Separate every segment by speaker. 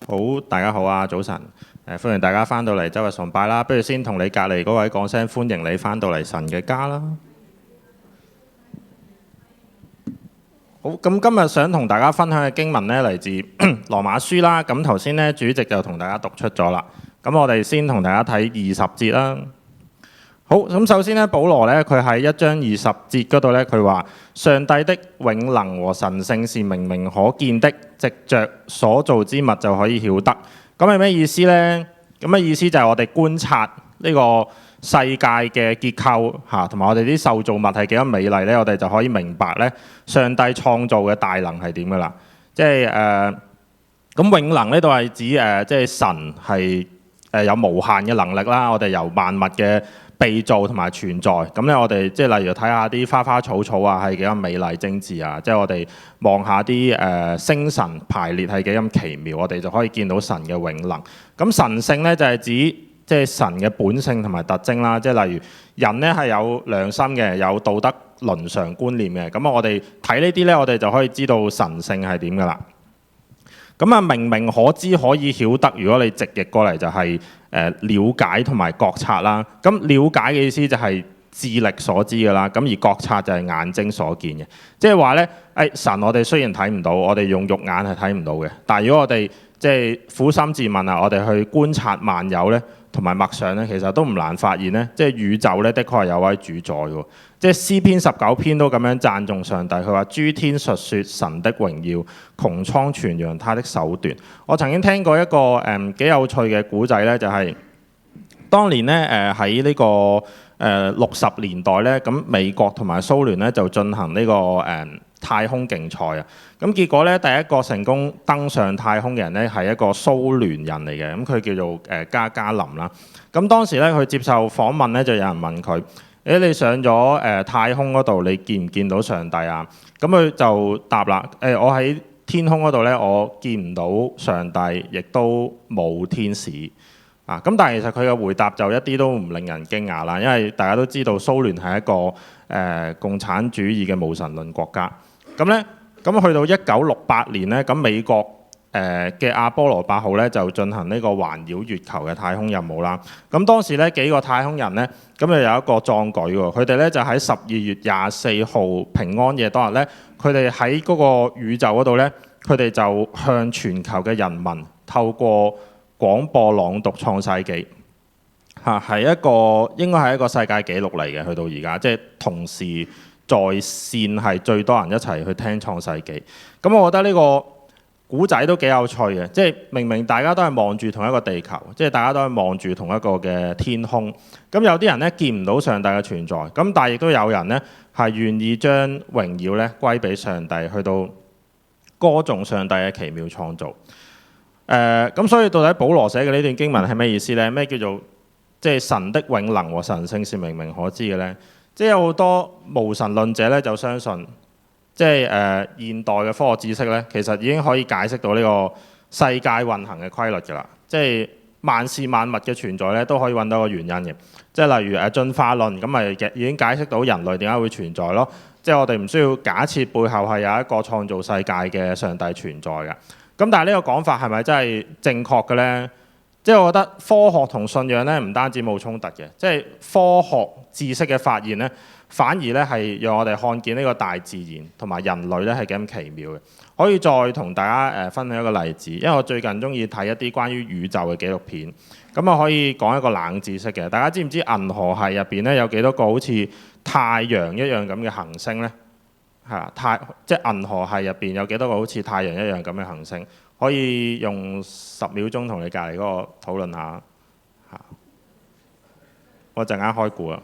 Speaker 1: 好，大家好啊，早晨。歡迎大家翻到嚟周日崇拜啦。不如先同你隔離嗰位講聲歡迎你翻到嚟神嘅家啦。好，咁今日想同大家分享嘅經文呢，嚟自羅馬書啦。咁頭先呢，主席就同大家讀出咗啦。咁我哋先同大家睇20節啦。好，咁首先呢，保羅呢，佢喺1章20節嗰度呢，佢話上帝的永能和神性是明明可見的，藉着所造之物就可以曉得。咁係咩意思呢？咁嘅意思就係我哋觀察呢個世界嘅結構嚇，同埋我哋啲受造物係幾咁美麗呢，我哋就可以明白呢上帝創造嘅大能係點噶啦。即係咁永能呢度係指即係神係有無限嘅能力啦。我哋由萬物嘅被造同埋存在，咁咧我哋即係例如睇下啲花花草草啊，係幾咁美麗精緻啊！即係我哋望下啲星辰排列係幾咁奇妙，我哋就可以見到神嘅永能。咁神性咧就係指即係神嘅本性同埋特徵啦。即係例如人咧係有良心嘅，有道德倫常觀念嘅。咁我哋睇呢啲咧，我哋就可以知道神性係點噶啦。咁啊，明明可知可以曉得，如果你直譯過嚟就係了解同埋覺察啦。咁了解嘅意思就係智力所知㗎啦。咁而覺察就係眼睛所見嘅。即係話咧，神我哋雖然睇唔到，我哋用肉眼係睇唔到嘅。但係如果我哋即係苦心自問啊，我哋去觀察萬有咧，同埋默想咧，其實都唔難發現咧，即係宇宙咧，的確係有位主宰喎。即係詩篇19篇都咁樣讚頌上帝，佢話諸天述說神的榮耀，穹蒼傳揚他的手段。我曾經聽過一個幾有趣嘅古仔咧，就係當年咧喺呢個60年代咧，咁美國同埋蘇聯咧就進行呢個太空競賽啊。咁結果咧，第一個成功登上太空嘅人咧係一個蘇聯人嚟嘅，咁佢叫做加加林啦。咁當時咧佢接受訪問咧，就有人問佢：你上咗太空嗰度，你見唔見到上帝啊？咁佢就答啦：我喺天空嗰度咧，我見唔到上帝，亦都冇天使啊。咁但係其實佢嘅回答就一啲都唔令人驚訝啦，因為大家都知道蘇聯係一個共產主義嘅無神論國家。咁咧，咁去到1968年咧，咁美國嘅阿波羅8號咧就進行呢個環繞月球嘅太空任務啦。咁當時咧幾個太空人咧，咁就有一個壯舉喎。佢哋咧就喺12月24號平安夜當日咧，佢哋喺嗰個宇宙嗰度咧，佢哋就向全球嘅人民透過廣播朗讀創世紀嚇，係一個應該係一個世界紀錄嚟嘅。去到而家即係同時在線係最多人一齊去聽創世紀。咁我覺得呢個古仔都幾有趣嘅，即係明明大家都係望住同一個地球，即係大家都係望住同一個嘅天空。咁有啲人咧見唔到上帝嘅存在，咁但係亦都有人咧係願意將榮耀咧歸俾上帝，去到歌頌上帝嘅奇妙創造。咁所以到底保羅寫嘅呢段經文係咩意思呢？咩叫做即係神的永能和神性是明明可知嘅呢？即係有好多無神論者咧就相信，即係現代嘅科學知識咧，其實已經可以解釋到呢個世界運行嘅規律㗎啦。即係萬事萬物嘅存在咧，都可以揾到個原因嘅。即係例如進化論咁咪已經解釋到人類點解會存在咯。即係我哋唔需要假設背後係有一個創造世界嘅上帝存在㗎。咁但係呢個講法係咪真係正確嘅呢？即係我覺得科學同信仰咧唔單止冇衝突嘅，即係科學知識嘅發現咧，反而咧係讓我哋看見呢個大自然同埋人類咧係幾咁奇妙嘅。可以再同大家分享一個例子，因為我最近中意睇一啲關於宇宙嘅紀錄片，咁啊可以講一個冷知識嘅。大家知唔知銀河系入邊咧有幾多個好似太陽一樣咁嘅行星呢？係啦，即係銀河系入邊有幾多個好似太陽一樣咁嘅行星？可以用10秒鐘同你隔離嗰個討論下嚇。我陣間開估啦。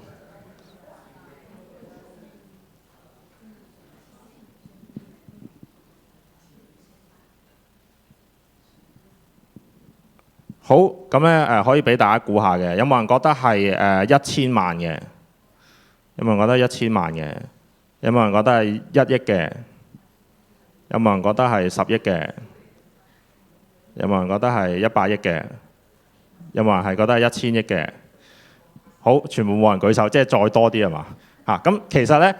Speaker 1: 好，咁咧可以俾大家估下嘅，有冇人覺得係1000萬嘅？有冇人覺得1000萬嘅？有冇人覺得係1億嘅？有冇人覺得係10億嘅？有冇人覺得係100億嘅？有冇人係覺得係1000億嘅？好，全部冇人舉手，即係再多啲係嘛？咁其實咧，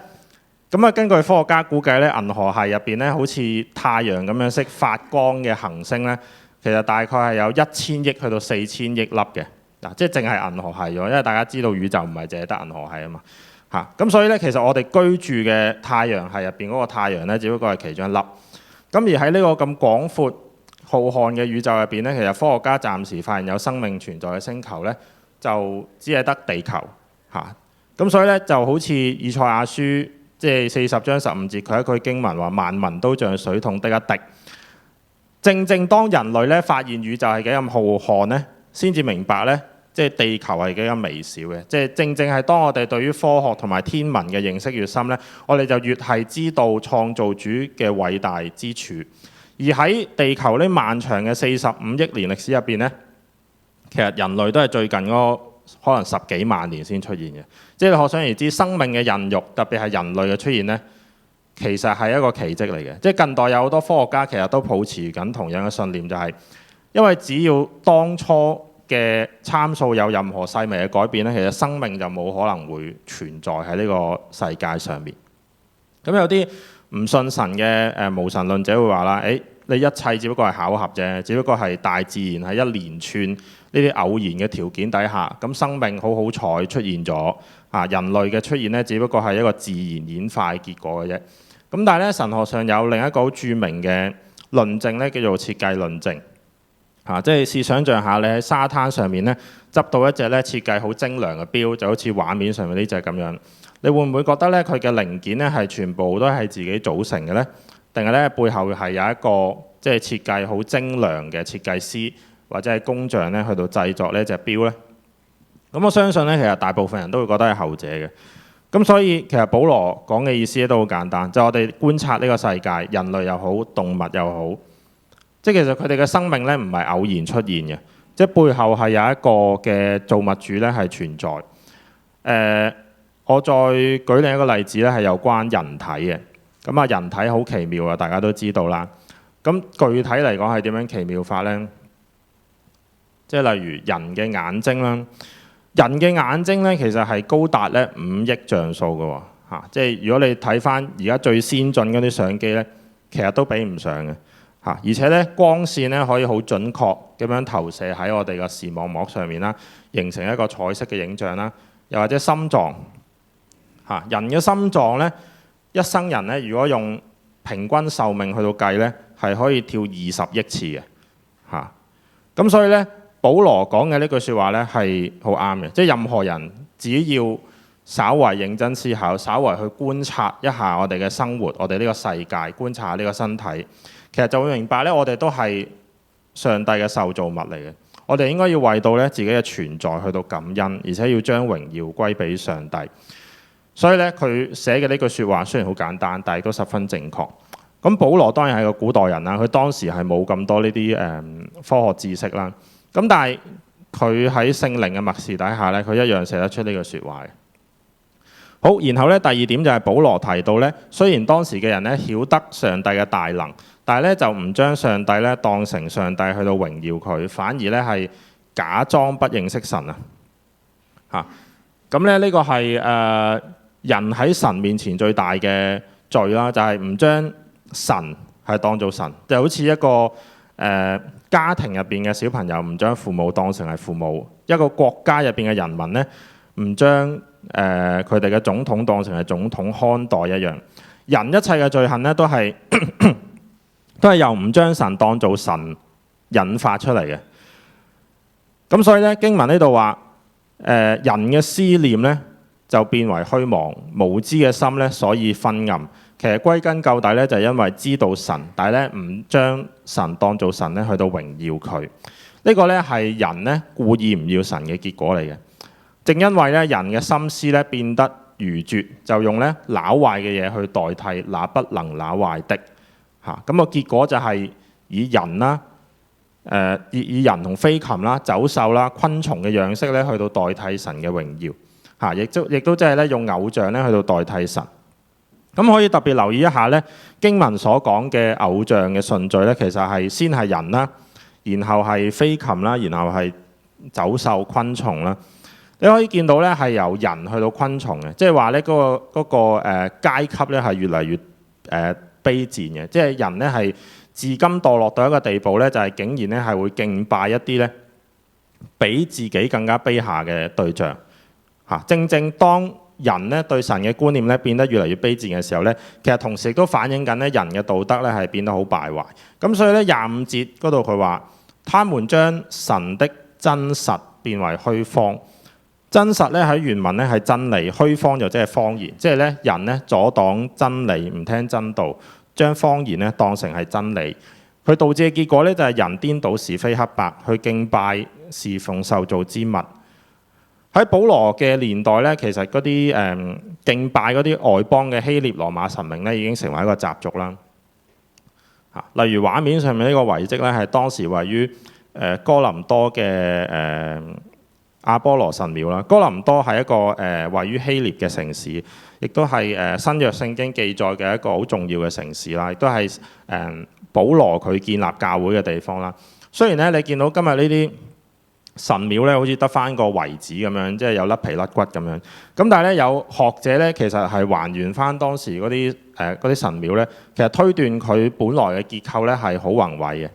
Speaker 1: 咁啊根據科學家估計咧，銀河系入邊咧好似太陽咁樣識發光嘅行星咧，其實大概係有1000億去到4000億粒嘅。嗱，即係淨係銀河系咗，因為大家知道宇宙唔係淨係得銀河系啊嘛。咁所以咧，其實我哋居住嘅太陽系入邊嗰個太陽咧，只不過係其中一粒。咁而喺呢個咁廣闊浩瀚嘅宇宙入邊咧，其實科學家暫時發現有生命存在嘅星球咧，就只係得地球嚇。咁所以咧，就好似以賽亞書即係40章15節，佢一句經文話：萬民都像水桶的一滴。正正當人類咧發現宇宙係幾咁浩瀚咧，先至明白咧，即係地球係幾咁微小嘅。即係正正係當我哋對於科學同埋天文嘅認識越深咧，我哋就越係知道創造主嘅偉大之處。而喺地球呢漫長嘅45億年歷史入邊咧，其實人類都係最近嗰可能10幾萬年先出現嘅。即係可想而知，生命嘅孕育，特別係人類嘅出現咧，其實係一個奇蹟嚟嘅。即係近代有好多科學家其實都抱持緊同樣嘅信念，就係因為只要當初嘅參數有任何細微嘅改變咧，其實生命就冇可能會存在喺呢個世界上面。咁有啲唔信神嘅無神論者會話啦：你一切只不過係巧合啫，只不過係大自然喺一連串呢啲偶然嘅條件底下，咁生命好彩出現咗。人類嘅出現咧，只不過係一個自然演化嘅結果嘅啫。咁但係咧，神學上有另一個好著名嘅論證咧，叫做設計論證。即係試想像下，你喺沙灘上面咧執到一隻咧設計好精良嘅錶，就好似畫面上面呢隻咁樣。你會唔會覺得咧佢嘅零件咧係全部都係自己組成嘅咧？定係咧背後係有一個即係設計好精良嘅設計師或者係工匠咧去到製作呢隻錶咧？咁我相信咧，其實大部分人都會覺得係後者嘅。咁所以其實保羅講嘅意思都好簡單，就係我哋觀察呢個世界，人類又好，動物又好，即係其實佢哋嘅生命咧唔係偶然出現嘅，即係背後係有一個嘅造物主咧係存在。我再舉另一個例子咧，係有關人體嘅。咁人體好奇妙啊，大家都知道啦。咁具體嚟講係點樣奇妙法咧？即係例如人嘅眼睛啦。人嘅眼睛咧，其實係高達咧5億像素嘅喎，即係如果你睇翻而家最先進嗰啲相機咧，其實都比唔上嘅，而且咧光線咧可以好準確咁樣投射喺我哋嘅視網膜上面啦，形成一個彩色嘅影像啦。又或者心臟，人嘅心臟咧，一生人咧，如果用平均壽命去到計咧，係可以跳20億次嘅，咁所以咧。保羅講嘅呢句説話咧係好啱嘅，即係任何人只要稍為認真思考，稍為去觀察一下我哋嘅生活，我哋呢個世界，觀察下呢個身體，其實就會明白咧，我哋都係上帝嘅受造物嚟嘅。我哋應該要為到咧自己嘅存在去到感恩，而且要將榮耀歸俾上帝。所以咧，佢寫嘅呢句説話雖然好簡單，但係都十分正確。咁保羅當然係個古代人啦，佢當時係冇咁多呢啲科學知識啦。咁但係佢喺聖靈嘅默示底下咧，佢一樣寫得出呢句説話嘅。好，然後咧第二點就係保羅提到咧，雖然當時嘅人咧曉得上帝嘅大能，但係咧就唔將上帝咧當成上帝去到榮耀佢，反而咧係假裝不認識神啊！咁咧呢個係人喺神面前最大嘅罪啦，就係唔將神係當做神，就好似一個家庭入邊嘅小朋友唔將父母當成係父母，一個國家入邊嘅人民咧唔將佢哋嘅總統當成係總統看待一樣。人一切嘅罪行咧都係由唔將神當做神引發出嚟嘅。咁所以咧經文呢度話人嘅思念咧就變為虛妄，無知嘅心咧所以昏暗。其實歸根究底咧，就係因為知道神，但係咧唔將神當做神咧，去到榮耀佢。呢個咧係人咧故意唔要神嘅結果嚟嘅。正因為咧人嘅心思咧變得愚拙，就用咧攪壞嘅嘢去代替那不能攪壞的。咁個結果就係以人啦，以人同飛禽啦、走獸啦、昆蟲嘅樣式咧去到代替神嘅榮耀。亦都即係咧用偶像咧去到代替神。咁可以特別留意一下咧，經文所講嘅偶像嘅順序咧，其實係先係人啦，然後係飛禽啦，然後係走獸昆蟲啦。你可以見到咧係由人去到昆蟲嘅，即係話咧嗰個階級咧係越嚟越卑賤嘅，即係人咧係至今墮落到一個地步咧，就係竟然咧係會敬拜一啲咧比自己更加卑下嘅對象嚇。正正當人咧對神嘅觀念咧變得越嚟越卑賤嘅時候咧，其實同時亦都反映緊咧人嘅道德咧係變得好敗壞。咁所以咧25節嗰度佢話：他們將神的真實變為虛謊。真實咧喺原文咧係真理，虛謊就即係謊言，即係咧人咧阻擋真理，唔聽真道，將謊言咧當成係真理。佢導致嘅結果咧就係人顛倒是非黑白，去敬拜侍奉受造之物。喺保羅嘅年代咧，其實嗰啲敬拜嗰啲外邦嘅希臘羅馬神明咧已經成為一個習俗啦。例如畫面上面呢個遺跡咧係當時位於哥林多嘅阿波羅神廟啦。哥林多係一個位於希臘嘅城市，亦都係新約聖經記載嘅一個好重要嘅城市啦，亦都係保羅佢建立教會嘅地方啦。雖然咧你見到今日呢啲神廟咧好似得翻個遺址咁樣，即係有甩皮甩骨咁樣。咁但係咧有學者咧其實係還原翻當時嗰啲神廟咧，其實推斷佢本來嘅結構咧係好宏偉嘅。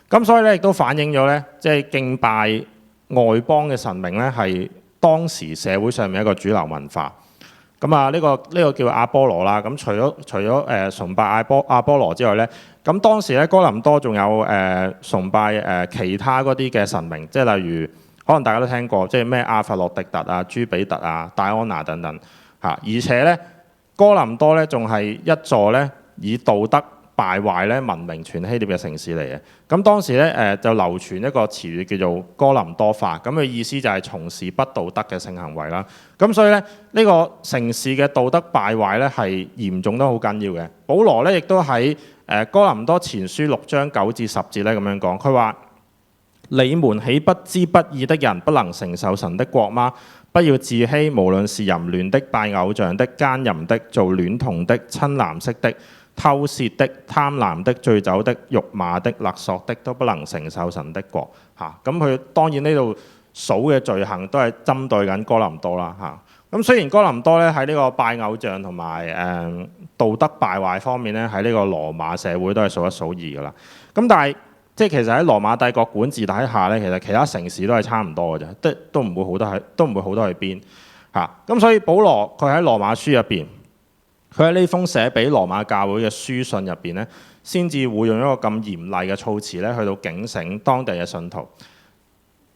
Speaker 1: 咁所以咧亦都反映咗咧，即係敬拜外邦嘅神明咧係當時社會上面一個主流文化。咁啊呢個叫阿波羅啦。咁除咗崇拜阿波羅之外咧，咁當時咧哥林多仲有崇拜其他嗰啲嘅神明，即係例如可能大家都聽過，即係咩阿佛洛狄特啊、朱比特啊、戴安娜等等嚇。而且咧哥林多咧仲係一座咧以道德敗壞咧聞名全希臘嘅城市嚟嘅。咁當時咧就流傳一個詞語叫做哥林多化，咁嘅意思就係從事不道德嘅性行為啦。咁所以咧呢個城市嘅道德敗壞咧係嚴重得好緊要嘅。保羅咧亦都喺哥林多前書6章9至10節咧咁樣講，佢話：你們豈不知不義的人不能承受神的國嗎？不要自欺，無論是淫亂的、拜偶像的、奸淫的、做戀童的、親男色的、偷竊的、貪婪的、醉酒的、辱罵的、勒索的，都不能承受神的國。咁佢當然呢度數嘅罪行都係針對緊哥林多啦。咁雖然哥林多咧喺呢個拜偶像同埋道德敗壞方面咧，喺呢個羅馬社會都係數一數二噶啦。咁但係即係其實喺羅馬帝國管治底下咧，其實其他城市都係差唔多嘅啫，都唔會好得去邊嚇。咁所以保羅佢喺羅馬書入邊，佢喺呢封寫俾羅馬教會嘅書信入邊咧，先至會用一個咁嚴厲嘅措辭咧，去到警醒當地嘅信徒。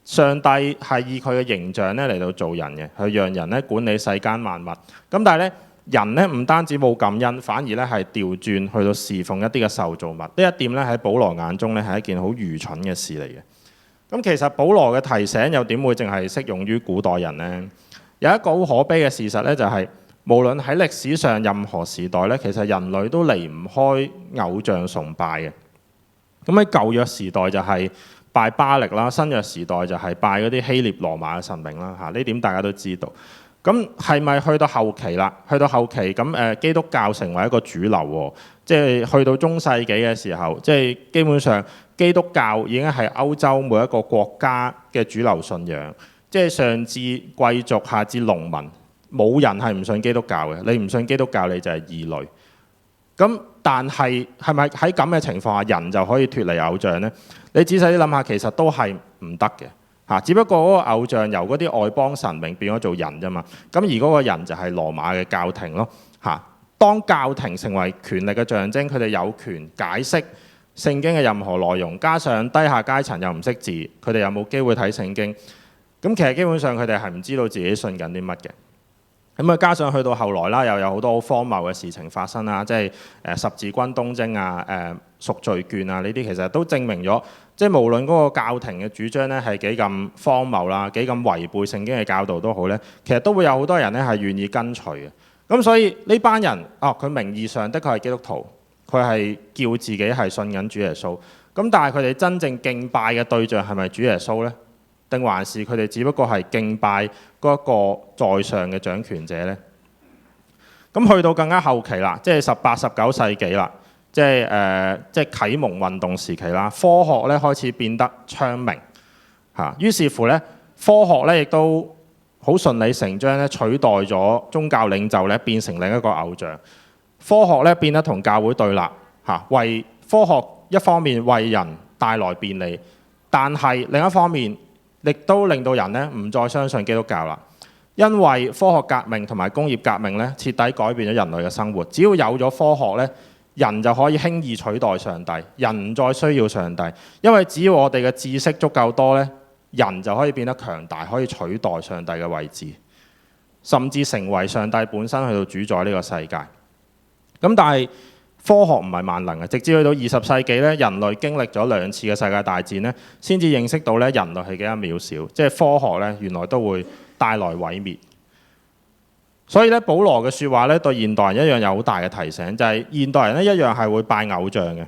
Speaker 1: 上帝係以佢嘅形象咧嚟到做人嘅，去讓人咧管理世間萬物。咁但係咧人咧唔單止冇感恩，反而咧係調轉去到侍奉一啲嘅受造物。呢一點咧喺保羅眼中咧係一件好愚蠢嘅事嚟嘅。咁其實保羅嘅提醒又點會淨係適用於古代人呢？有一個好可悲嘅事實咧，就係無論喺歷史上任何時代咧，其實人類都離唔開偶像崇拜嘅。咁喺舊約時代就係拜巴力啦，新約時代就係拜嗰啲希臘羅馬嘅神明啦。呢點大家都知道。咁係咪去到後期啦？去到後期咁基督教成為一個主流喎，即係去到中世紀嘅時候，即係基本上基督教已經係歐洲每一個國家嘅主流信仰，即係上至貴族，下至農民，冇人係唔信基督教嘅。你唔信基督教，你就係異類。咁但係咪喺咁嘅情況下，人就可以脫離偶像呢？你仔細啲諗下，其實都係唔得嘅。只不過嗰個偶像由嗰啲外邦神明變咗做人啫嘛。咁而嗰個人就係羅馬嘅教廷咯。當教廷成為權力嘅象徵，佢哋有權解釋聖經嘅任何內容，加上低下階層又唔識字，佢哋有冇機會睇聖經？咁其實基本上佢哋係唔知道自己信緊啲乜嘅。咁加上去到後來啦，又有好多好荒謬嘅事情發生啊，即係十字軍東征啊、贖罪券啊，呢啲其實都證明咗，即係無論嗰個教廷嘅主張咧係幾咁荒謬啦，幾咁違背聖經嘅教導都好咧，其實都會有好多人咧係願意跟隨嘅。咁所以呢班人佢名義上的確係基督徒，佢係叫自己係信緊主耶穌。咁但係佢哋真正敬拜嘅對象係咪主耶穌呢？定還是佢哋只不過係敬拜嗰一個在上嘅掌權者呢？咁去到更加後期啦，即係18、19世紀啦，即係啟蒙運動時期啦，科學咧開始變得昌明嚇，於是乎咧科學咧亦都好順理成章咧取代咗宗教領袖咧，變成另一個偶像。科學咧變得同教會對立嚇，為科學一方面為人帶來便利，但係另一方面亦都令到人咧唔再相信基督教啦。因為科學革命同埋工業革命咧，徹底改變咗人類嘅生活。只要有咗科學咧，人就可以輕易取代上帝，人唔再需要上帝。因為只要我哋嘅知識足夠多咧，人就可以變得強大，可以取代上帝嘅位置，甚至成為上帝本身去到主宰呢個世界。咁但係科學唔係萬能嘅，直至去到20世紀咧，人類經歷咗2次嘅世界大戰咧，先至認識到咧人類係幾咁渺小，即係科學咧原來都會帶來毀滅。所以咧，保羅嘅説話咧對現代人一樣有好大嘅提醒，就係現代人咧一樣係會拜偶像嘅。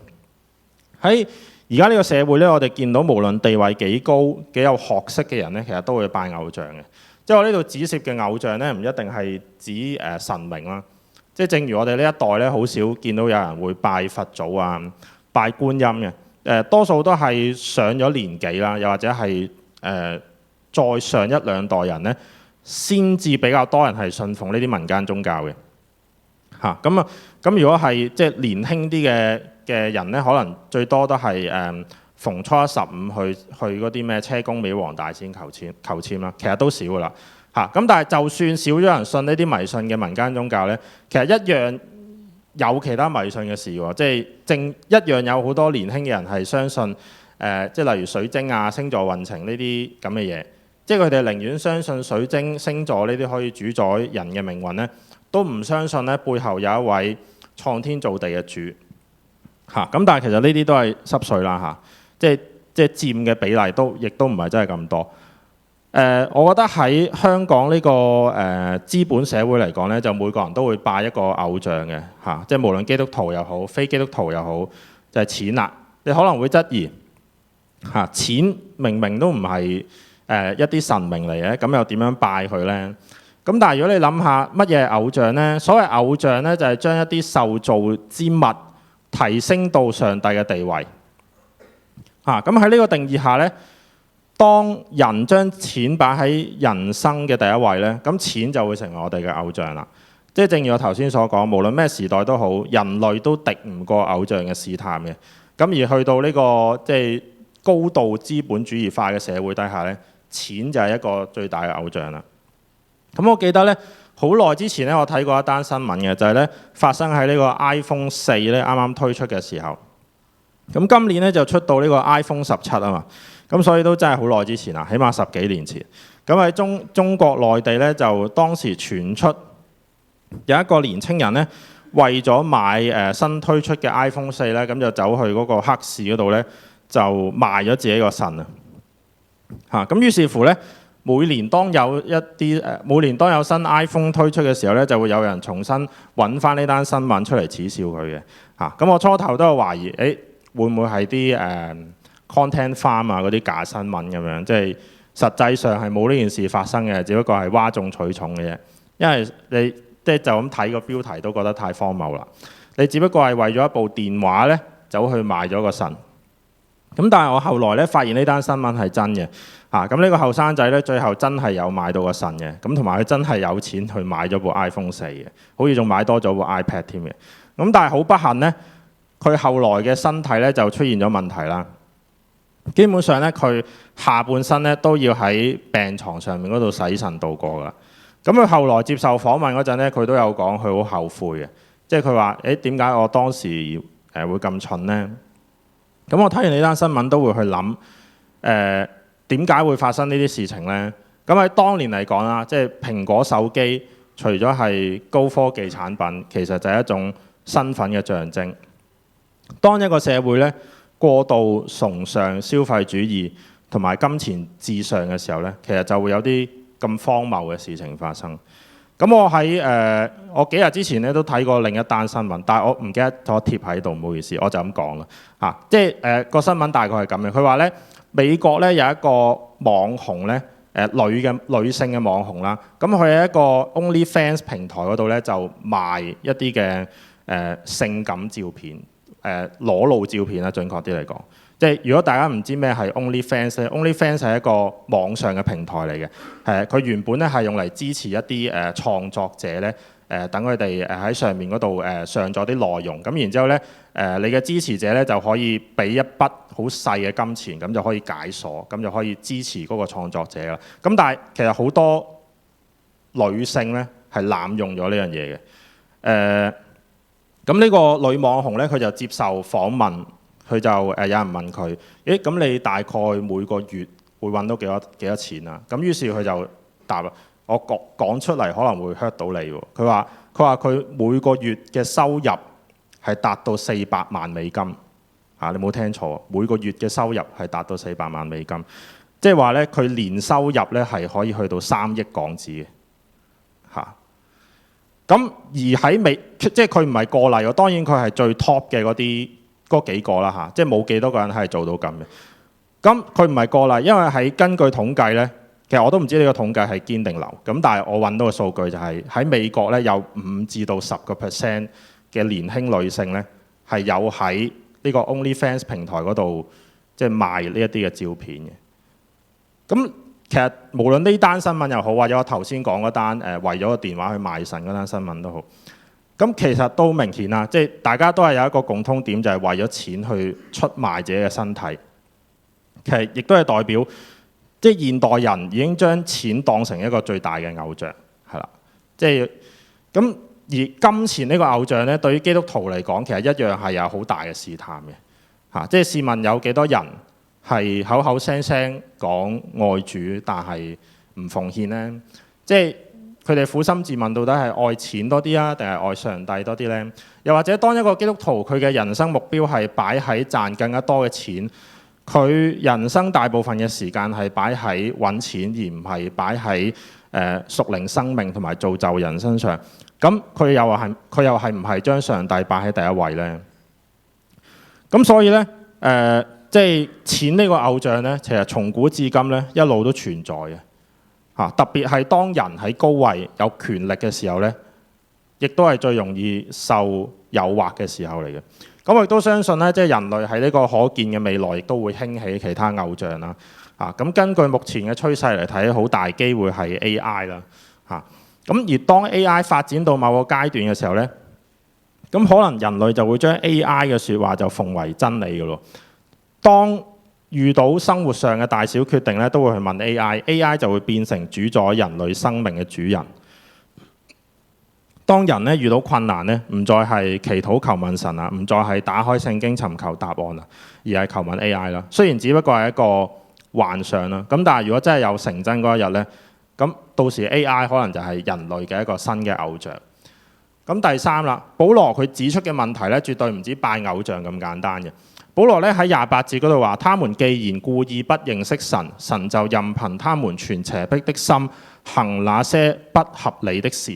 Speaker 1: 喺而家呢個社會咧，我哋見到無論地位幾高、幾有學識嘅人咧，其實都會拜偶像嘅。即係我呢度指涉嘅偶像咧，唔一定係指神明啦。即係正如我哋呢一代咧，好少見到有人會拜佛祖啊、拜觀音嘅。多數都係上咗年紀啦，又或者係再上1、2代人咧，先至比較多人係信奉呢啲民間宗教嘅。咁如果係即係年輕啲嘅人咧，可能最多都係逢初一15去嗰啲咩車公廟、黃大仙求籤啦，其實都少噶啦。咁但係就算少咗人信呢啲迷信嘅民間宗教咧，其實一樣有其他迷信嘅事喎，即係一樣有好多年輕嘅人係相信即係例如水晶啊、星座運程呢啲咁嘅嘢，即係佢哋寧願相信水晶、星座呢啲可以主宰人嘅命運咧，都唔相信咧背後有一位創天造地嘅主。咁但係其實呢啲都係濕碎啦，即係佔嘅比例亦都唔係真係咁多。我覺得喺香港呢個資本社會嚟講咧，就每個人都會拜一個偶像嘅，即係無論基督徒又好、非基督徒又好，就係錢啦。你可能會質疑錢明明都唔係一啲神明嚟嘅，咁又點樣拜佢咧？咁但係如果你諗下乜嘢係偶像咧？所謂偶像咧，就係將一啲受造之物提升到上帝嘅地位。咁喺呢個定義下咧，當人將錢擺喺人生嘅第一位咧，咁錢就會成為我哋嘅偶像啦。即係正如我頭先所講，無論咩時代都好，人類都敵唔過偶像嘅試探嘅。咁而去到呢個即係高度資本主義化嘅社會底下咧，錢就係一個最大嘅偶像啦。咁我記得咧，好耐之前咧，我睇過一單新聞嘅，就係咧發生喺呢個 iPhone 4咧啱啱推出嘅時候。咁今年咧就出到呢個 iPhone 17啊嘛。咁所以都真係好耐之前啦，起碼10幾年前。咁喺中國內地咧，就當時傳出有一個年青人咧，為咗買新推出嘅 iPhone 4咧，咁就走去嗰個黑市嗰度咧，就賣咗自己個腎啊！咁於是乎咧，每年當有新 iPhone 推出嘅時候咧，就會有人重新揾翻呢單新聞出嚟恥笑佢嘅。咁我初頭都有懷疑，會唔會係啲content farm 啊嗰啲假新聞咁樣，即係實際上係冇呢件事發生嘅，只不過係嘩眾取寵嘅啫。因為你即係就咁睇個標題都覺得太荒謬啦。你只不過係為咗一部電話咧，走去賣咗個腎。咁但係我後來咧發現呢單新聞係真嘅。咁呢個後生仔咧最後真係有買到個腎嘅。咁同埋佢真係有錢去買咗部 iPhone 4嘅，好似仲買多咗部 iPad 添嘅。咁但係好不幸咧，佢後來嘅身體咧就出現咗問題啦。基本上咧，佢下半身咧都要喺病床上面嗰度洗腎度過噶。咁佢後來接受訪問嗰陣咧，佢都有講佢好後悔嘅，即係佢話：點解我當時會咁蠢咧？咁我睇完呢單新聞都會去諗，點解會發生呢啲事情咧？咁喺當年嚟講啦，即係蘋果手機除咗係高科技產品，其實就係一種身份嘅象徵。當一個社會咧過度崇尚消費主義同埋金錢至上嘅時候咧，其實就會有啲咁荒謬嘅事情發生。咁我喺我幾日之前咧都睇過另一單新聞，但係我唔記得咗貼喺度，唔好意思，我就咁講啦。即係個新聞大概係咁嘅，佢話咧美國咧有一個網紅咧女性嘅網紅啦，咁佢喺一個 OnlyFans 平台嗰度咧就賣一啲嘅性感照片。裸露照片啦，準確啲嚟講，即係如果大家唔知咩係 OnlyFans 咧，OnlyFans 係一個網上嘅平台嚟嘅。佢原本咧係用嚟支持一啲創作者咧等佢哋喺上面嗰度上咗啲內容，咁然之後咧你嘅支持者咧就可以俾一筆好細嘅金錢，咁就可以解鎖，咁就可以支持嗰個創作者啦。咁但係其實好多女性咧係濫用咗呢樣嘢嘅。咁呢個女網紅咧，佢就接受訪問，佢就有人問佢：咦，咁你大概每個月會揾到幾多錢啊？咁於是佢就答啦：我講出嚟可能會 hurt 到你喎。佢話佢每個月嘅收入係達到400萬美金。你冇聽錯，每個月嘅收入係達到400萬美金，即係話咧佢年收入咧係可以去到3億港紙嘅。咁而喺即係佢唔係個例喎，當然佢係最 top 嘅嗰幾個啦嚇，即係冇幾多個人係做到咁嘅。咁佢唔係個例，因為喺根據統計咧，其實我都唔知呢個統計係堅定流。咁但係我揾到嘅數據就係喺美國咧有5至到10% 嘅年輕女性咧係有喺呢個 OnlyFans 平台嗰度即係賣呢一啲嘅照片嘅。咁其實無論呢單新聞又好，或者我頭先講嗰單為咗個電話去賣腎嗰單新聞都好，咁其實都明顯啦，即係大家都係有一個共通點，就係為咗錢去出賣自己嘅身體。其實亦都係代表，即係現代人已經將錢當成一個最大嘅偶像，係啦。即係咁而金錢呢個偶像咧，對於基督徒嚟講，其實一樣係有好大嘅試探嘅。即係試問有幾多人係口口聲聲講愛主，但係唔奉獻呢？即係佢哋苦心自問，到底係愛錢多啲啊，定係愛上帝多啲呢？又或者當一個基督徒佢嘅人生目標係擺喺賺更加多嘅錢，佢人生大部分嘅時間係擺喺揾錢，而唔係擺喺屬靈生命同埋造就人身上。咁佢又係唔係將上帝擺喺第一位呢？咁所以呢。即係錢呢個偶像呢，其實從古至今呢一路都存在嘅。特別係當人喺高位有權力嘅時候呢，亦都係最容易受誘惑嘅時候嚟嘅。咁我亦都相信呢，即係人類喺呢個可見嘅未來亦都會興起其他偶像啦。咁根據目前嘅趨勢嚟睇，好大機會係 AI 啦。咁而當 AI 發展到某個階段嘅時候呢，咁可能人類就會將 AI 嘅説話就奉為真理嘅咯。當遇到生活上嘅大小決定咧，都會去問 AI，AI 就會變成主宰人類生命嘅主人。當人咧遇到困難咧，唔再係祈禱求問神啊，唔再係打開聖經尋求答案啊，而係求問 AI 啦。雖然只不過係一個幻想啦，咁但係如果真係有成真嗰一日咧，咁到時 AI 可能就係人類嘅一個新嘅偶像。咁第三啦，保羅佢指出嘅問題咧，絕對唔止拜偶像咁簡單嘅。保羅咧喺28節嗰度話：他們既然故意不認識神，神就任憑他們存邪僻的心，行那些不合理的事。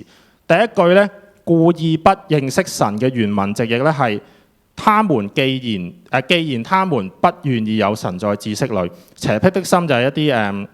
Speaker 1: 第一句咧，故意不認識神嘅原文直譯咧係：他們既然他們不願意有神在知識裏，邪僻的心就係一啲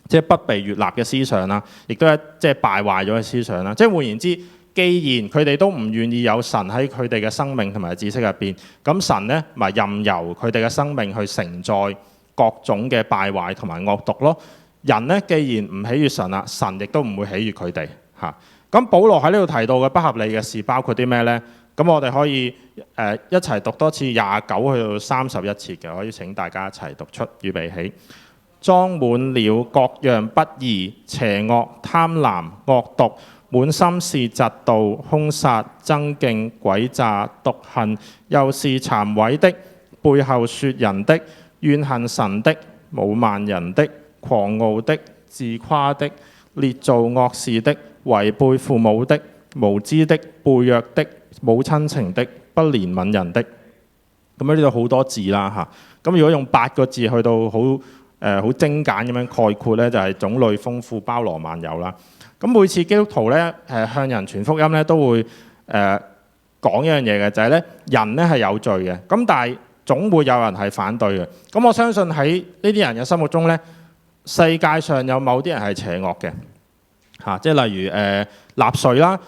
Speaker 1: 即係不被悅納嘅思想啦，亦都係即係敗壞咗嘅思想啦。即係換言之，既然佢哋都唔願意有神喺佢哋嘅生命同埋知識入邊，咁神呢咪任由佢哋嘅生命去承載各種嘅敗壞同埋惡毒咯。人呢既然唔喜悅神啦，神亦都唔會喜悅佢哋嚇。咁保羅喺呢度提到嘅不合理嘅事包括啲咩呢？咁我哋可以一齊讀多次29去到31節嘅，可以請大家一齊讀出，預備起。裝滿了各樣不義、邪惡、貪婪、惡毒，滿心是嫉妒、兇殺、爭競、詭詐、毒恨，又是讒毀的、背後說人的、怨恨神的、侮慢人的、狂傲的、自誇的、捏造惡事的、違背父母的、無知的、背約的、冇親情的、不憐憫人的。咁呢度好多字啦嚇。咁如果用8個字去到好精簡咁樣概括呢，就係種類豐富、包羅萬有啦。咁每次基督徒咧向人傳福音咧，都會講一樣嘢嘅，就係咧人咧係有罪嘅。咁但係總會有人係反對嘅。咁我相信喺呢啲人嘅心目中咧，世界上有某啲人係邪惡嘅嚇，即係例如納粹啦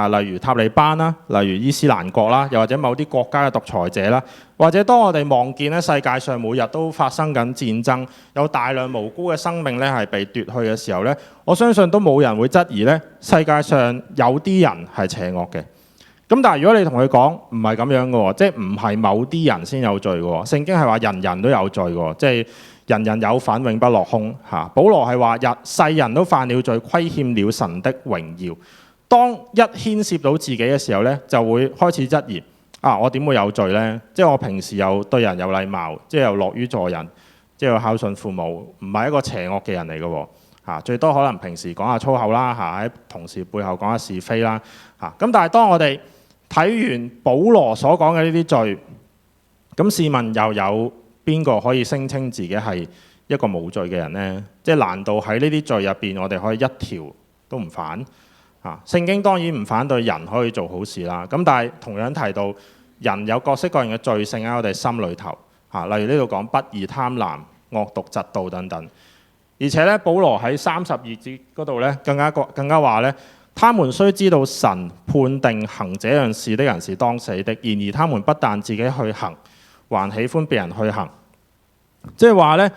Speaker 1: 例如塔利班啦，例如伊斯蘭國啦，又或者某啲國家嘅獨裁者啦，或者當我哋望見咧世界上每日都發生緊戰爭，有大量無辜嘅生命咧係被奪去嘅時候咧，我相信都冇人會質疑咧世界上有啲人係邪惡嘅。咁但係如果你同佢講唔係咁樣嘅喎，即係唔係某啲人先有罪嘅喎，聖經係話人人都有罪嘅喎，即係人人有份，永不落空嚇。保羅係話世人都犯了罪，虧欠了神的榮耀。當一牽涉到自己嘅時候咧，就會開始質疑我點會有罪呢？即係我平時又對人有禮貌，即係又樂於助人，即係又孝順父母，唔係一個邪惡嘅人嚟嘅喎。最多可能平時講下粗口啦，喺同事背後講下是非啦。咁但係當我哋睇完保羅所講嘅呢啲罪，咁試問又有邊個可以聲稱自己係一個冇罪嘅人呢？即係難道喺呢啲罪入邊，我哋可以一條都唔犯？聖經當然唔反對人可以做好事啦。咁但係同樣提到人有各式各樣嘅罪性喺我哋心裏頭。例如呢度講不義、貪婪、惡毒、嫉妒等等。而且咧，保羅喺32節嗰度咧，更加話咧。他們雖知道神判定行這樣事的人是當死的，然而他們不但自己去行，還喜歡別人去行。即係話咧，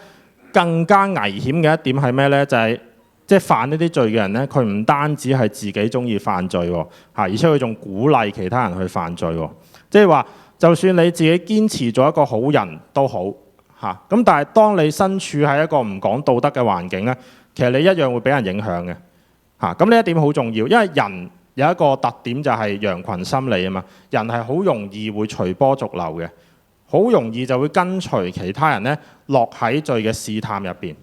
Speaker 1: 更加危險嘅一點係咩呢？就係即係犯呢啲罪嘅人咧，佢唔單止係自己中意犯罪喎，而且佢仲鼓勵其他人去犯罪喎。即係話，就算你自己堅持做一個好人都好咁，但係當你身處喺一個唔講道德嘅環境咧，其實你一樣會俾人影響嘅。咁呢一點好重要，因為人有一個特點就係羊群心理啊嘛，人係好容易會隨波逐流嘅，好容易就會跟隨其他人咧落喺罪嘅試探入邊。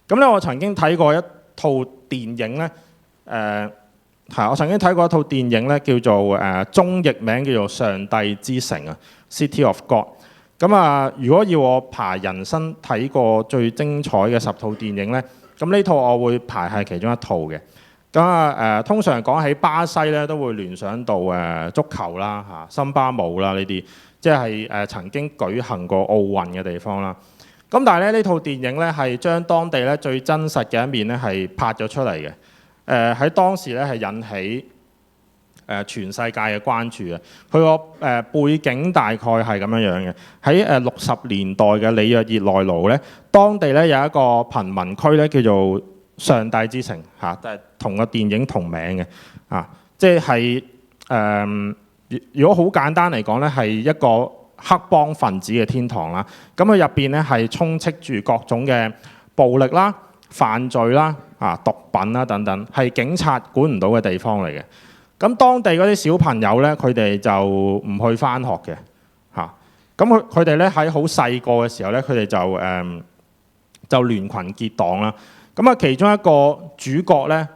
Speaker 1: 咁咧，我曾經睇過一套電影咧，我曾經睇過一套電影咧，叫做中譯名叫做《上帝之城》啊，《City of God》。咁如果要我排人生睇過最精彩嘅10套電影咧，咁呢套我會排係其中一套嘅。咁通常講起巴西咧，都會聯想到足球啦、森巴舞啦呢啲，即係曾經舉行過奧運嘅地方啦。咁但係咧，呢套電影咧係將當地咧最真實嘅一面咧係拍咗出嚟嘅。喺當時咧係引起全世界嘅關注嘅。佢個背景大概係咁樣樣嘅。喺60年代嘅里約熱內盧咧，當地咧有一個貧民區咧叫做上帝之城嚇，即係同個電影同名嘅即係如果好簡單嚟講咧，係一個黑幫分子嘅天堂啦。咁佢入邊咧係充斥住各種嘅暴力啦、犯罪啦、毒品啦等等，係警察管唔到嘅地方嚟嘅。咁當地嗰啲小朋友咧，佢哋就唔去返學嘅咁佢哋咧喺好細個嘅時候咧，佢哋就聯群結黨啦。咁其中一個主角咧，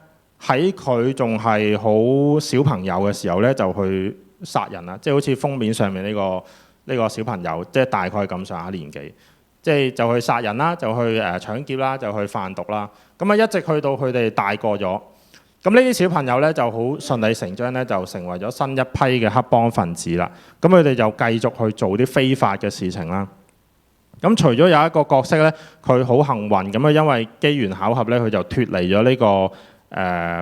Speaker 1: 喺佢仲係好小朋友嘅時候咧，就去殺人啦。即係好似封面上面呢個小朋友，即係大概咁上下年紀，即係就去殺人啦，就去搶劫啦，就去販毒啦。咁一直去到佢哋大個咗。咁呢啲小朋友咧就好順理成章咧，就成為咗新一批嘅黑幫分子啦。咁佢哋就繼續去做啲非法嘅事情啦。咁除咗有一個角色咧，佢好幸運咁因為機緣巧合咧，佢就脫離咗呢個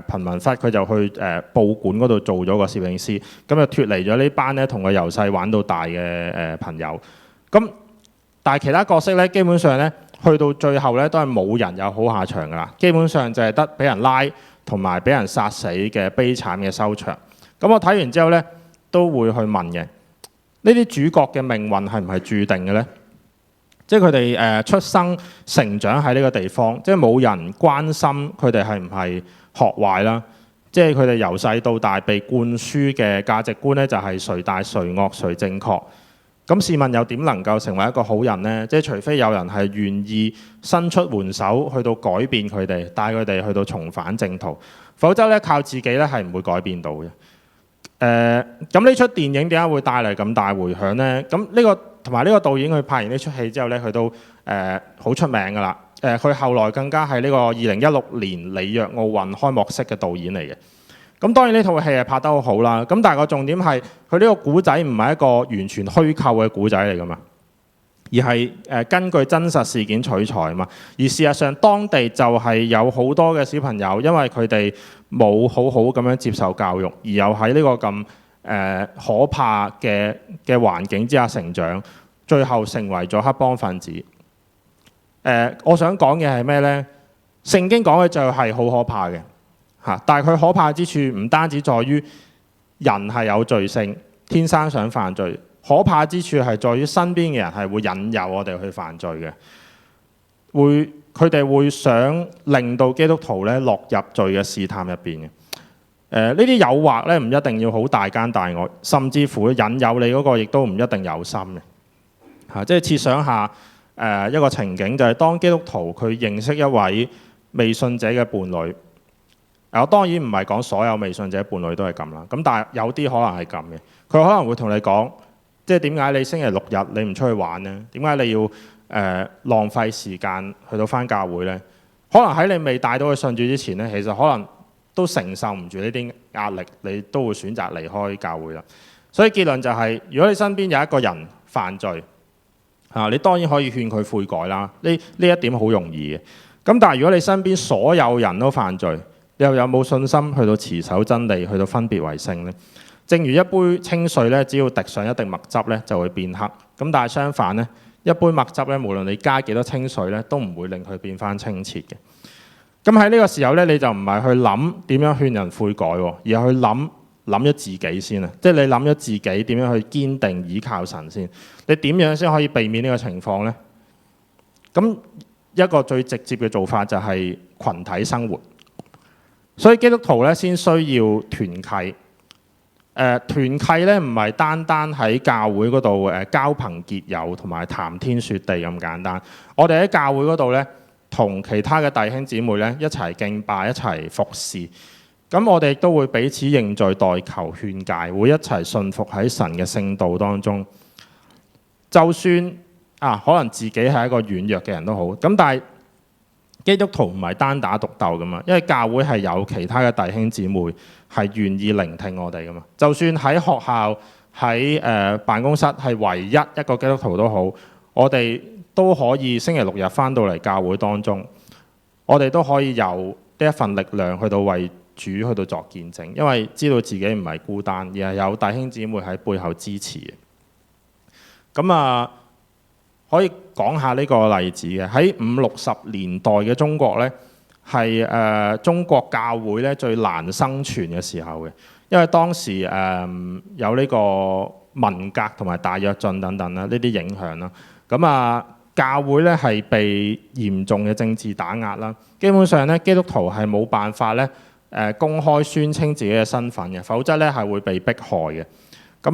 Speaker 1: 貧民窟，佢就去報館嗰度做咗個攝影師，咁就脫離咗呢班咧同佢由細玩到大嘅朋友。咁但係其他角色咧，基本上咧去到最後咧都係冇人有好下場㗎啦。基本上就係得俾人拉同埋俾人殺死嘅悲慘嘅收場。咁我睇完之後咧，都會去問嘅，呢啲主角嘅命運係唔係注定嘅咧？即係佢哋出生成長喺呢個地方，即係冇人關心佢哋係唔係學壞啦。即係佢哋由細到大被灌輸嘅價值觀咧，就係誰大誰惡誰正確。咁試問又點能夠成為一個好人呢？即係除非有人係願意伸出援手去到改變佢哋，帶佢哋去到重返正途，否則咧靠自己咧係唔會改變到嘅。咁呢出電影點解會帶嚟咁大迴響呢？咁呢個同埋呢個導演佢拍完呢出戲之後咧，佢都好出名㗎啦。佢後來更加係呢個2016年里約奧運開幕式嘅導演嚟嘅。咁當然呢套戲係拍得好好啦。咁但係個重點係佢呢個古仔唔係一個完全虛構嘅古仔嚟㗎嘛。而係根據真實事件取材啊嘛。而事實上，當地就係有好多嘅小朋友，因為佢哋冇好好咁樣接受教育，而又喺呢個咁可怕嘅環境之下成長，最後成為咗黑幫分子。我想講嘅係咩呢？聖經講嘅就係好可怕嘅嚇，但係佢可怕之處唔單止在於人係有罪性，天生想犯罪。可怕之處係在於身邊嘅人係會引誘我哋去犯罪嘅，佢哋會想令到基督徒咧落入罪嘅試探入邊嘅。呢啲誘惑咧唔一定要好大奸大惡，甚至乎引誘你嗰個亦都唔一定有心嘅嚇。即係設想下一個情景，就係當基督徒佢認識一位未信者嘅伴侶。我當然唔係講所有未信者伴侶都係咁啦，咁但係有啲可能係咁嘅，佢可能會同你講。即係點解你星期六日你唔出去玩呢？點解你要浪費時間去到返教會呢？可能喺你未帶到佢信主之前呢，其實可能都承受唔住呢啲壓力，你都會選擇離開教會啦。所以結論就係，如果你身邊有一個人犯罪，你當然可以勸佢悔改啦。呢一點好容易嘅。咁但係如果你身邊所有人都犯罪，你又有冇信心去到持守真理，去到分別為聖呢？正如一杯清水咧，只要滴上一滴墨汁咧，就會變黑。咁但係相反咧，一杯墨汁咧，無論你加幾多清水咧，都唔會令佢變翻清澈嘅。咁喺呢個時候咧，你就唔係去諗點樣勸人悔改，而係去諗咗自己先啊！即係你諗咗自己點樣去堅定倚靠神先。你點樣先可以避免呢個情況呢？咁一個最直接嘅做法就係群體生活。所以基督徒咧先需要團契。團契咧唔係單單喺教會嗰度交朋結友同埋談天說地咁簡單。我哋喺教會嗰度咧，同其他嘅弟兄姊妹咧一齊敬拜，一齊服侍。咁我哋亦都會彼此認罪代求勸誡，會一齊信服喺神嘅聖道當中。就算可能自己係一個軟弱嘅人都好，咁但係基督徒唔係單打獨鬥噶嘛，因為教會係有其他嘅弟兄姊妹係願意聆聽我哋噶嘛。就算喺學校、喺辦公室係唯一一個基督徒都好，我哋都可以星期六日返到嚟教會當中，我哋都可以有呢一份力量去到為主去到作見證，因為知道自己唔係孤單，而係有弟兄姊妹喺背後支持嘅。咁可以講下呢個例子嘅，喺50-60年代嘅中國呢，係中國教會咧最難生存嘅時候嘅，因為當時有呢個文革同埋大躍進等等啦，呢啲影響啦。咁教會咧係被嚴重嘅政治打壓啦，基本上咧基督徒係冇辦法咧公開宣稱自己嘅身份嘅，否則咧係會被迫害嘅。咁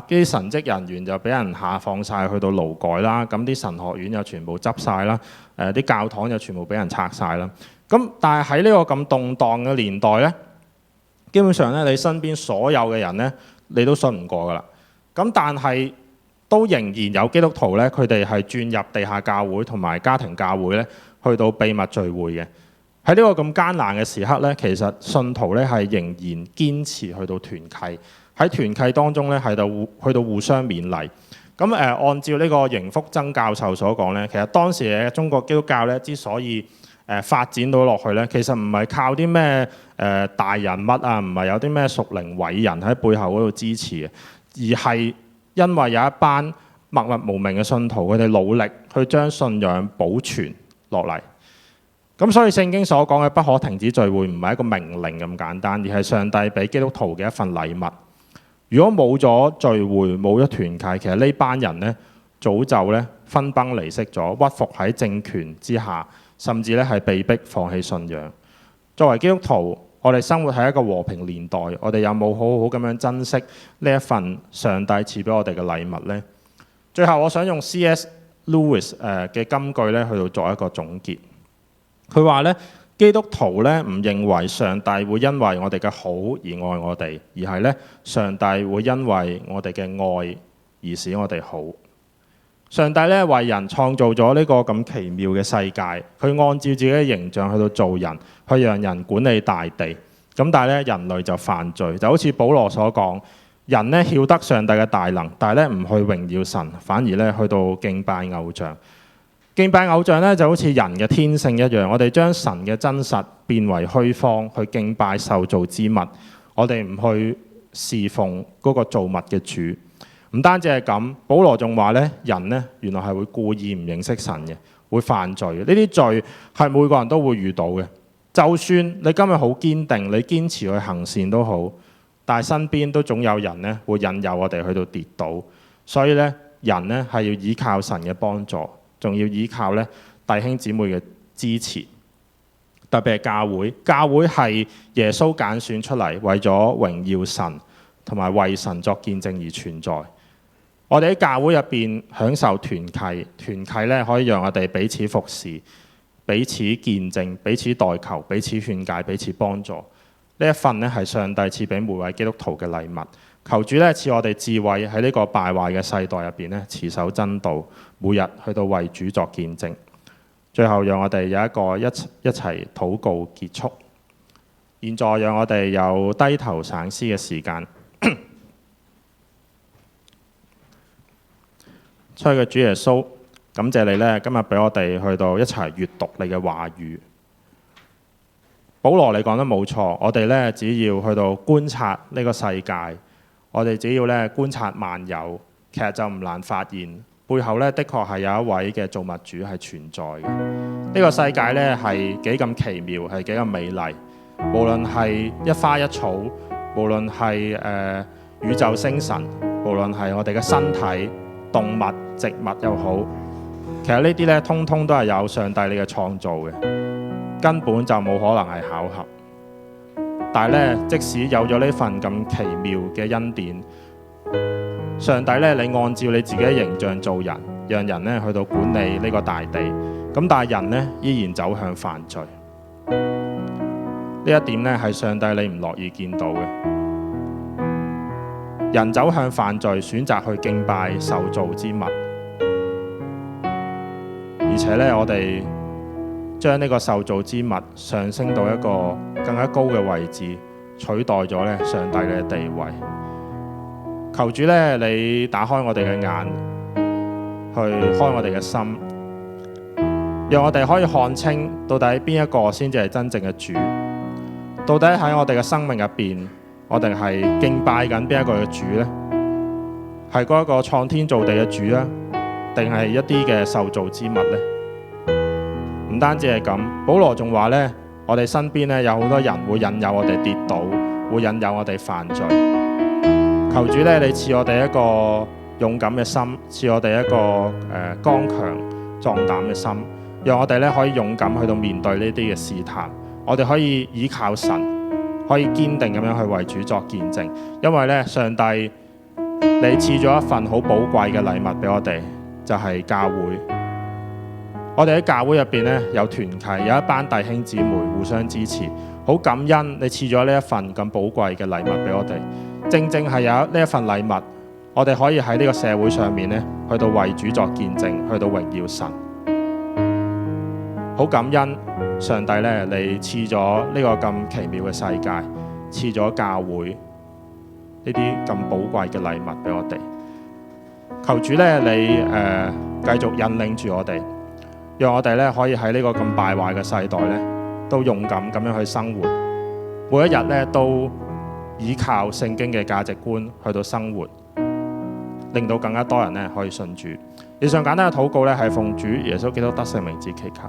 Speaker 1: 啲神職人員就俾人下放晒去到勞改啦，咁啲神學院又全部執晒啦，啲教堂又全部俾人拆晒啦。咁但係喺呢個咁動盪嘅年代咧，基本上咧你身邊所有嘅人咧，你都信唔過噶啦。咁但係都仍然有基督徒咧，佢哋係轉入地下教會同埋家庭教會咧，去到秘密聚會嘅。喺呢個咁艱難嘅時刻咧，其實信徒咧係仍然堅持去到團契。喺團契當中咧，去到互相勉勵。咁按照呢個邢福增教授所講咧，其實當時嘅中國基督教咧之所以發展到落去咧，其實唔係靠啲咩大人物啊，唔係有啲咩屬靈偉人喺背後嗰度支持嘅，而係因為有一班默默無名嘅信徒，佢哋努力去將信仰保存落嚟。咁所以聖經所講嘅不可停止聚會，唔係一個命令咁簡單，而係上帝俾基督徒嘅一份禮物。如果冇咗聚會，冇咗團契，其實呢班人呢，早就咧分崩離析咗，屈服喺政權之下，甚至咧係被迫放棄信仰。作為基督徒，我哋生活喺一個和平年代，我哋有冇好好咁樣珍惜呢一份上帝賜俾我哋嘅禮物呢？最後，我想用 C.S. Lewis 嘅金句咧去到作一個總結。佢話咧，基督徒咧唔認為上帝會因為我哋嘅好而愛我哋，而係咧上帝會因為我哋嘅愛而使我哋好。上帝咧為人創造咗呢個咁奇妙嘅世界，佢按照自己嘅形象去到做人，去讓人管理大地。咁但係咧人類就犯罪，就好似保羅所講，人咧曉得上帝嘅大能，但係咧唔去榮耀神，反而咧去到敬拜偶像。敬拜偶像咧就好似人嘅天性一樣，我哋將神嘅真實變為虛謊，去敬拜受造之物，我哋唔去侍奉嗰個造物嘅主。唔單止係咁，保羅仲話咧，人咧原來係會故意唔認識神嘅，會犯罪嘅。呢啲罪係每個人都會遇到嘅。就算你今日好堅定，你堅持去行善都好，但係身邊都總有人咧會引誘我哋去到跌倒。所以咧，人咧係要依靠神嘅幫助，仲要依靠咧弟兄姊妹嘅支持。特別係教會，教會係耶穌揀選出嚟，為咗榮耀神同埋為神作見證而存在。我哋喺教會入邊享受團契，團契咧可以讓我哋彼此服侍、彼此見證、彼此代求、彼此勸戒、彼此幫助。呢一份咧係上帝賜俾每位基督徒嘅禮物。求主咧賜我哋智慧，喺呢個敗壞嘅世代入邊咧持守真道，每日去到為主作見證。最後讓我哋有一個一齊禱告結束。現在讓我哋有低頭省思嘅時間。所以嘅主耶穌，感謝你咧，今日俾我哋去到一齊閱讀你嘅話語。保羅你講得冇錯，我哋咧只要去到觀察呢個世界，我哋只要咧觀察萬有，其實就唔難發現背後咧的確係有一位嘅造物主係存在嘅。呢個世界咧係幾咁奇妙，係幾咁美麗。無論係一花一草，無論係宇宙星辰，無論係我哋嘅身體、動物、植物又好，其實呢啲咧通通都係有上帝你嘅創造嘅，根本就冇可能係巧合。但係咧，即使有咗呢份咁奇妙嘅恩典，上帝咧，你按照你自己嘅形象做人，讓人咧去到管理呢個大地，咁但係人咧依然走向犯罪。呢一點咧係上帝你唔樂意見到嘅。人走向犯罪，選擇去敬拜受造之物，而且咧我哋將呢個受造之物上升到一個更加高嘅位置，取代咗咧上帝嘅地位。求主咧，你打開我哋嘅眼，去開我哋嘅心，讓我哋可以看清到底邊一個先至係真正嘅主。到底喺我哋嘅生命入邊，我哋係敬拜緊邊一個嘅主呢？係嗰一個創天造地嘅主啊，定係一啲嘅受造之物呢？唔單止係咁，保羅仲話呢，我哋身邊咧有好多人會引誘我哋跌倒，會引誘我哋犯罪。求主咧，你賜我哋一個勇敢嘅心，賜我哋一個剛強壯膽嘅心，讓我哋咧可以勇敢去到面對呢啲嘅試探。我哋可以依靠神，可以堅定咁樣去為主作見證。因為咧，上帝你賜咗一份好寶貴嘅禮物俾我哋，就係教會。我哋喺教會入邊咧有團契，有一班弟兄姊妹互相支持，好感恩你賜咗呢一份咁寶貴嘅禮物俾我哋。正正係有呢一份禮物，我哋可以喺呢個社會上面咧，去到為主作見證，去到榮耀神。好感恩上帝咧，你賜咗呢個咁奇妙嘅世界，賜咗教會呢啲咁寶貴嘅禮物俾我哋。求主咧，你繼續引領住我哋，讓我哋咧可以喺呢個咁敗壞嘅世代咧，都勇敢咁樣去生活，每一日咧都依靠聖經嘅價值觀去到生活，令到更加多人咧可以信主。以上簡單嘅禱告咧，係奉主耶穌基督得勝名字祈求。